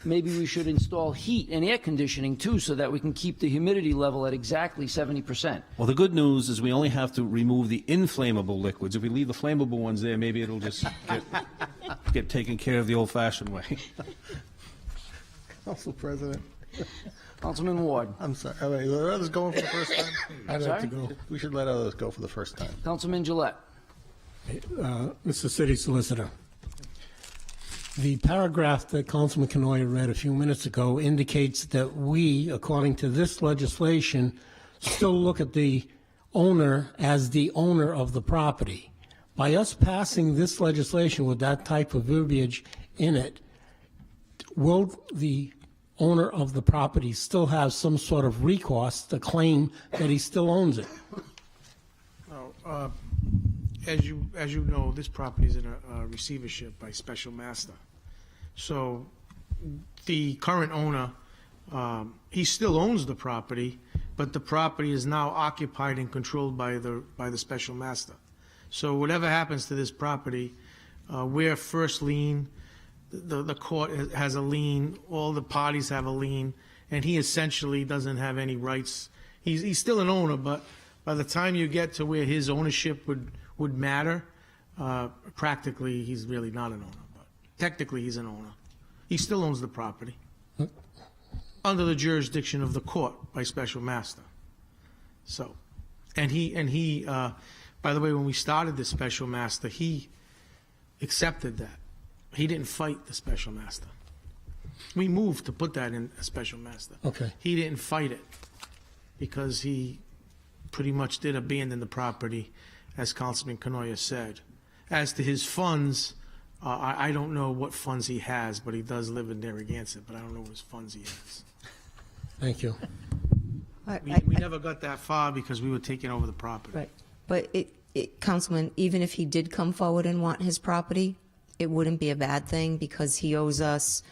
Maybe we should install heat and air conditioning too, so that we can keep the humidity level at exactly 70%. Well, the good news is we only have to remove the inflammable liquids. If we leave the flammable ones there, maybe it'll just get taken care of the old-fashioned way. Council President. Councilman Ward. I'm sorry. Are there others going for the first time? I'd like to go. We should let others go for the first time. Councilman Gillette. Mr. City Solicitor, the paragraph that Councilman Canoia read a few minutes ago indicates that we, according to this legislation, still look at the owner as the owner of the property. By us passing this legislation with that type of verbiage in it, will the owner of the property still have some sort of recourse to claim that he still owns it? As you know, this property is in a receivership by special master. So the current owner, he still owns the property, but the property is now occupied and controlled by the special master. So whatever happens to this property, we're first lien, the court has a lien, all the parties have a lien, and he essentially doesn't have any rights. He's still an owner, but by the time you get to where his ownership would matter, Practically, he's really not an owner, but technically, he's an owner. He still owns the property under the jurisdiction of the court by special master. So, and he, by the way, when we started the special master, he accepted that. He didn't fight the special master. We moved to put that in a special master. Okay. He didn't fight it because he pretty much did abandon the property, as Councilman Canoia said. As to his funds, I don't know what funds he has, but he does live in Narragansett, but I don't know what his funds he has. Thank you. We never got that far because we were taking over the property. Right. But Councilman, even if he did come forward and want his property, it wouldn't be a bad thing because he owes us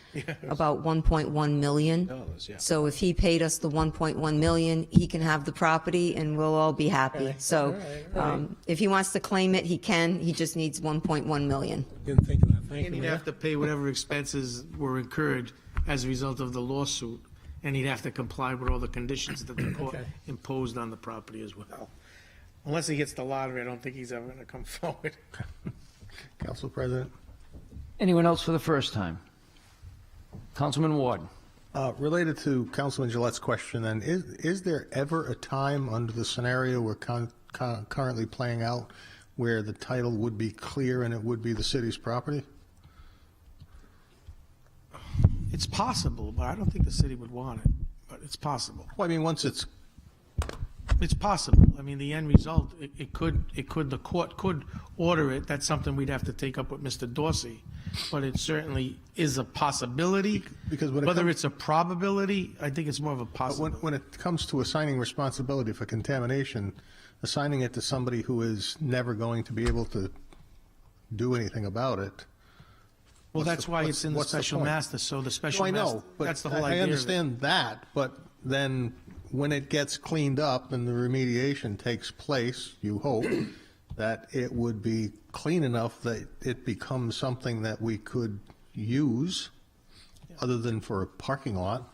about 1.1 million. Yeah. So if he paid us the 1.1 million, he can have the property and we'll all be happy. So if he wants to claim it, he can. He just needs 1.1 million. Didn't think of that. Thank And you, he'd Mayor. have to pay whatever expenses were incurred as a result of the lawsuit, and he'd have to comply with all the conditions that the court Okay. imposed on the property as well. Unless he gets the lottery, I don't think he's ever going to come forward. Council President? Anyone else for the first time? Councilman Ward. Related to Councilman Gillette's question, then, is there ever a time under the scenario we're currently playing out where the title would be clear and it would be the city's property? It's possible, but I don't think the city would want it, but it's possible. Well, I mean, once it's, It's possible. I mean, the end result, the court could order it. That's something we'd have to take up with Mr. Dorsey. But it certainly is a possibility. Because when it whether comes- it's a probability, I think it's more of a but possibility. when it comes to assigning responsibility for contamination, assigning it to somebody who is never going to be able to do anything about it. Well, that's why it's in the what's the special point? master, so the special No, I master, know, but that's the whole I idea of it. understand that, but then when it gets cleaned up and the remediation takes place, you hope that it would be clean enough that it becomes something that we could use other than for a parking lot.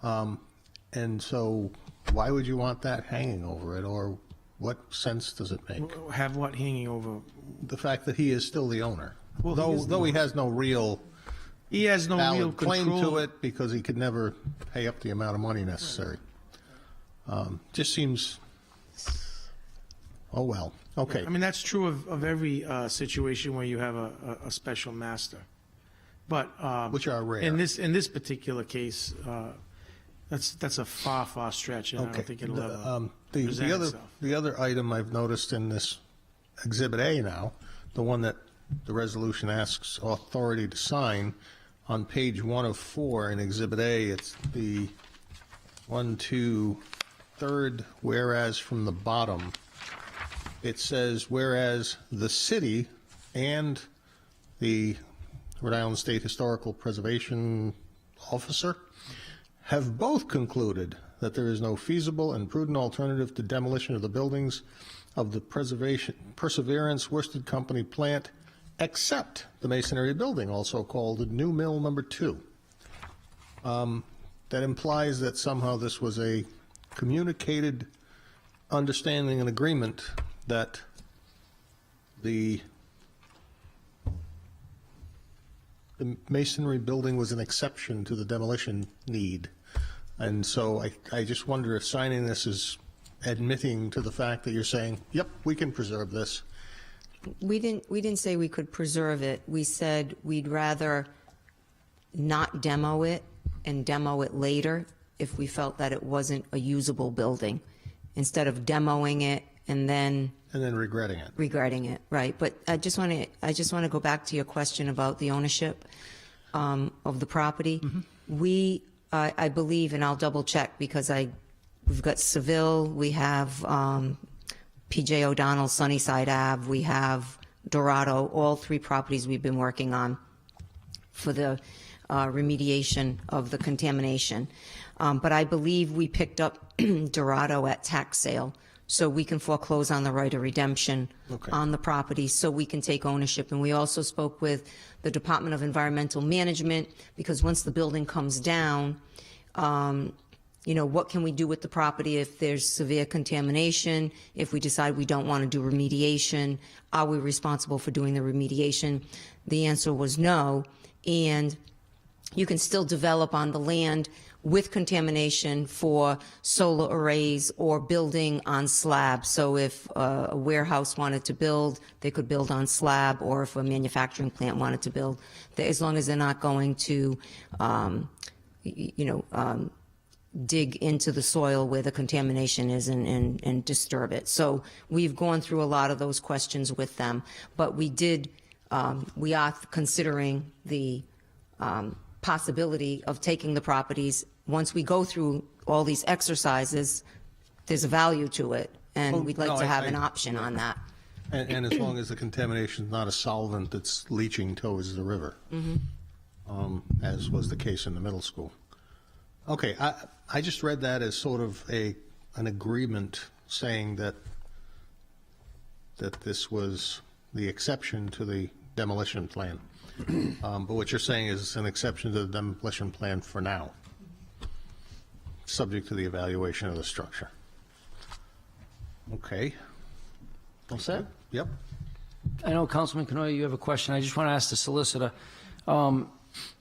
And so why would you want that hanging over it, or what sense does it make? Have what hanging over? The fact that he is still the owner, Well, he is the though he owner. has no real He has no real valid claim control. to it because he could never pay up the amount of money necessary. Just seems, oh, well, okay. I mean, that's true of every situation where you have a special master. But Which are rare. in this particular case, that's a far stretch, and I Okay. don't think it'll ever The present other, itself. the other item I've noticed in this Exhibit A now, the one that the resolution asks authority to sign, on page 1 of 4 in Exhibit A, it's the 3rd whereas from the bottom. It says, whereas the city and the Rhode Island State Historical Preservation Officer have both concluded that there is no feasible and prudent alternative to demolition of the buildings of the Perseverance Worsted Company plant, except the masonry building, also called New Mill Number 2. That implies that somehow this was a communicated understanding and agreement that the masonry building was an exception to the demolition need. And so I just wonder if signing this is admitting to the fact that you're saying, yep, we can preserve this. We didn't say we could preserve it. We said we'd rather not demo it and demo it later if we felt that it wasn't a usable building, instead of demoing it and then regretting it. regretting it, right? But I just want to go back to your question about the ownership of the property. We, I believe, and I'll double check because we've got Seville, we have P.J. O'Donnell, Sunnyside Ave, we have Dorado, all 3 properties we've been working on for the remediation of the contamination. But I believe we picked up Dorado at tax sale, so we can foreclose on the right of redemption on the property, so we can take ownership. And we also spoke with the Department of Environmental Management, because once the building comes down, what can we do with the property if there's severe contamination? If we decide we don't want to do remediation, are we responsible for doing the remediation? The answer was no. And you can still develop on the land with contamination for solar arrays or building on slab. So if a warehouse wanted to build, they could build on slab, or if a manufacturing plant wanted to build, as long as they're not going to, dig into the soil where the contamination is and disturb it. So we've gone through a lot of those questions with them, but we are considering the possibility of taking the properties. Once we go through all these exercises, there's a value to it, and we'd like to have an option on that. And as long as the contamination is not a solvent that's leaching towards the river, as was the case in the middle school. Okay, I just read that as sort of an agreement saying that this was the exception to the demolition plan. But what you're saying is an exception to the demolition plan for now, subject to the evaluation of the structure. Okay. All set? Yep. I know, Councilman Canoia, you have a question. I just want to ask the solicitor.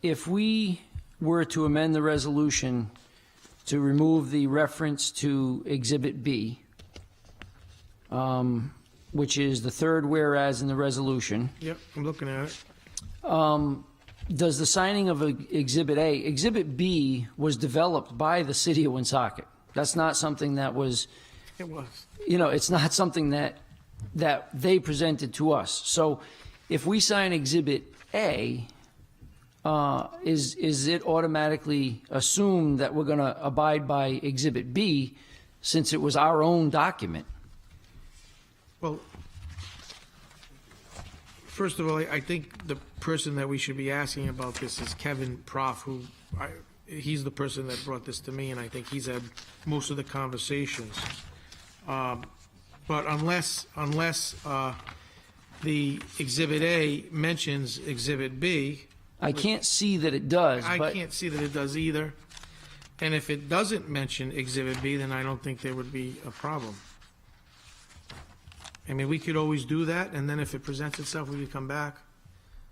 If we were to amend the resolution to remove the reference to Exhibit B, which is the third whereas in the resolution. Yep, I'm looking at it. Does the signing of Exhibit A, Exhibit B was developed by the city of Woonsocket. That's not something that was, It was. it's not something that they presented to us. So if we sign Exhibit A, is it automatically assumed that we're going to abide by Exhibit B since it was our own document? Well, first of all, I think the person that we should be asking about this is Kevin Proff, he's the person that brought this to me, and I think he's had most of the conversations. But unless the Exhibit A mentions Exhibit B. I can't see that it does. I can't see that it does either. And if it doesn't mention Exhibit B, then I don't think there would be a problem. I mean, we could always do that, and then if it presents itself, we could come back.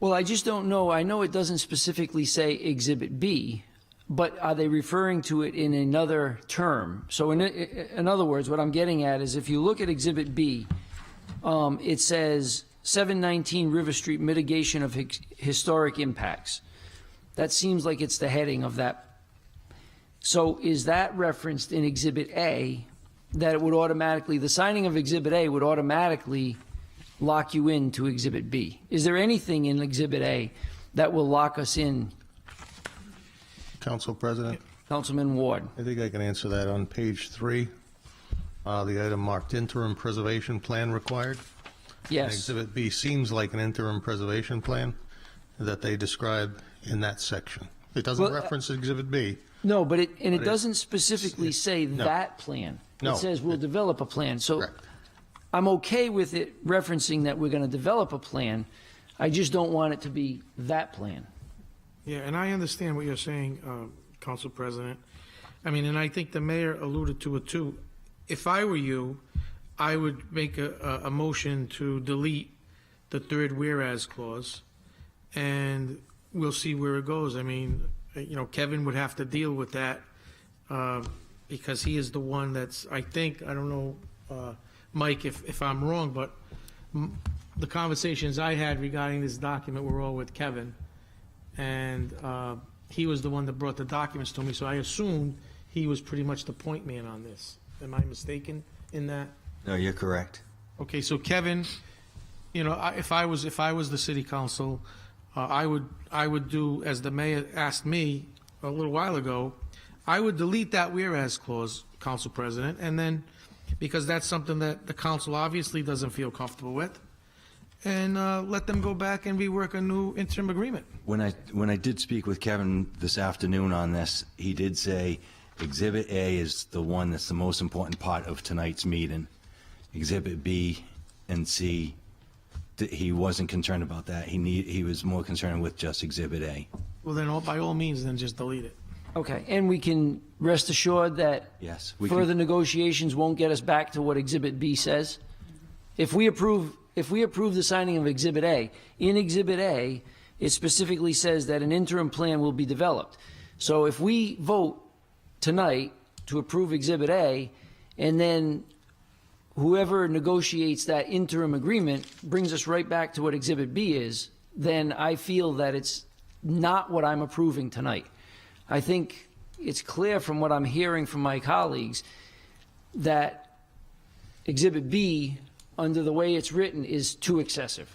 Well, I just don't know. I know it doesn't specifically say Exhibit B, but are they referring to it in another term? So in other words, what I'm getting at is if you look at Exhibit B, it says 719 River Street mitigation of historic impacts. That seems like it's the heading of that. So is that referenced in Exhibit A, that it would automatically, the signing of Exhibit A would automatically lock you into Exhibit B? Is there anything in Exhibit A that will lock us in? Council President? Councilman Ward. I think I can answer that on page 3. The item marked interim preservation plan required. Yes. And Exhibit B seems like an interim preservation plan that they describe in that section. It doesn't reference Exhibit B. No, but it doesn't specifically say that plan. No. It says we'll develop a plan. So Correct. I'm okay with it referencing that we're going to develop a plan. I just don't want it to be that plan. Yeah, and I understand what you're saying, Council President. I mean, and I think the mayor alluded to it too. If I were you, I would make a motion to delete the third whereas clause, and we'll see where it goes. I mean, Kevin would have to deal with that because he is the one that's, I don't know, Mike, if I'm wrong, but the conversations I had regarding this document were all with Kevin, and he was the one that brought the documents to me, so I assumed he was pretty much the point man on this. Am I mistaken in that? No, you're correct. Okay, so Kevin, if I was the city council, I would do as the mayor asked me a little while ago. I would delete that whereas clause, Council President, and then because that's something that the council obviously doesn't feel comfortable with, and let them go back and rework a new interim agreement. When I did speak with Kevin this afternoon on this, he did say Exhibit A is the one that's the most important part of tonight's meeting. Exhibit B and C, he wasn't concerned about that. He was more concerned with just Exhibit A. Well, then by all means, then just delete it. Okay, and we can rest assured that Yes, we further can, negotiations won't get us back to what Exhibit B says? If we approve the signing of Exhibit A, in Exhibit A, it specifically says that an interim plan will be developed. So if we vote tonight to approve Exhibit A, and then whoever negotiates that interim agreement brings us right back to what Exhibit B is, then I feel that it's not what I'm approving tonight. I think it's clear from what I'm hearing from my colleagues that Exhibit B, under the way it's written, is too excessive.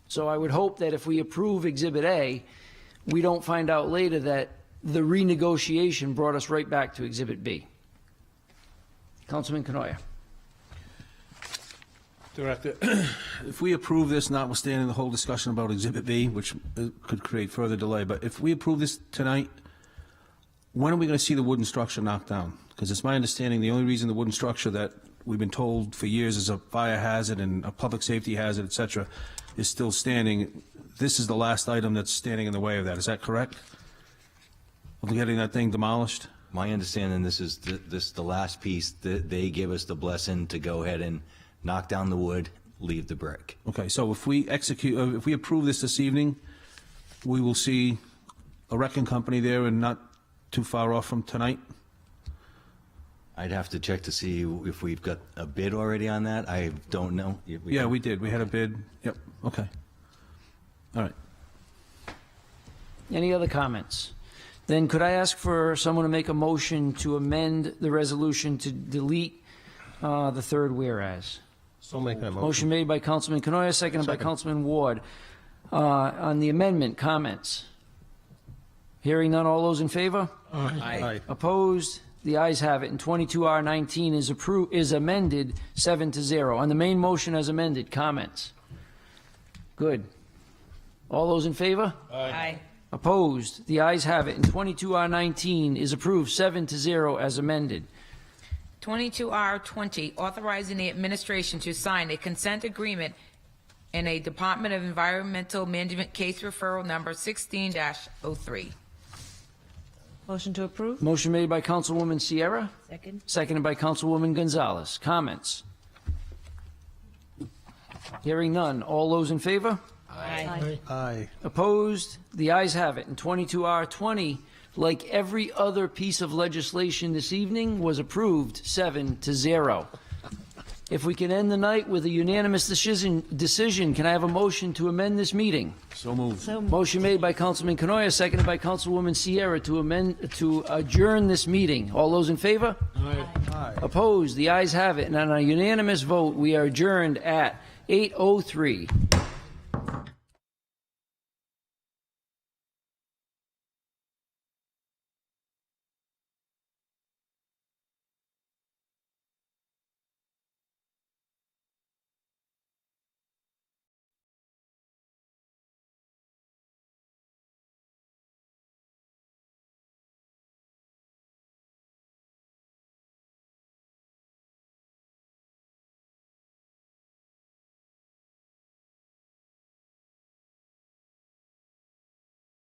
So I would hope that if we approve Exhibit A, we don't find out later that the renegotiation brought us right back to Exhibit B. Councilman Canoia. Director, if we approve this, notwithstanding the whole discussion about Exhibit B, which could create further delay, but if we approve this tonight, when are we going to see the wooden structure knocked down? Because it's my understanding the only reason the wooden structure that we've been told for years is a fire hazard and a public safety hazard, et cetera, is still standing. This is the last item that's standing in the way of that. Is that correct? Of getting that thing demolished? my understanding, this is the last piece that they give us the blessing to go ahead and knock down the wood, leave the brick. Okay, so if we approve this evening, we will see a wrecking company there and not too far off from tonight? I'd have to check to see if we've got a bid already on that. I don't know. Yeah, we did. We had a bid. Yep, okay. All right. Any other comments? Then could I ask for someone to make a motion to amend the resolution to delete the third whereas? So make that motion. Motion made by Councilman Canoia, seconded by Councilman Ward. On the amendment, comments? Hearing none, all those in favor? Aye. Opposed? The ayes have it, and 22R19 is amended 7-0. On the main motion as amended, comments? Good. All those in favor? Aye. Opposed? The ayes have it, and 22R19 is approved 7-0 as amended. 22R20, authorizing the administration to sign a consent agreement in a Department of Environmental Management case referral number 16-03. Motion to approve? Motion made by Councilwoman Sierra, Second? seconded by Councilwoman Gonzalez. Comments? Hearing none. All those in favor? Aye. Aye. Opposed? The ayes have it. And 22R20, like every other piece of legislation this evening, was approved 7-0. If we can end the night with a unanimous decision, can I have a motion to amend this meeting? So moved. Motion made by Councilman Canoia, seconded by Councilwoman Sierra to adjourn this meeting. All those in favor? Aye. Opposed? The ayes have it. And on a unanimous vote, we are adjourned at 8:03.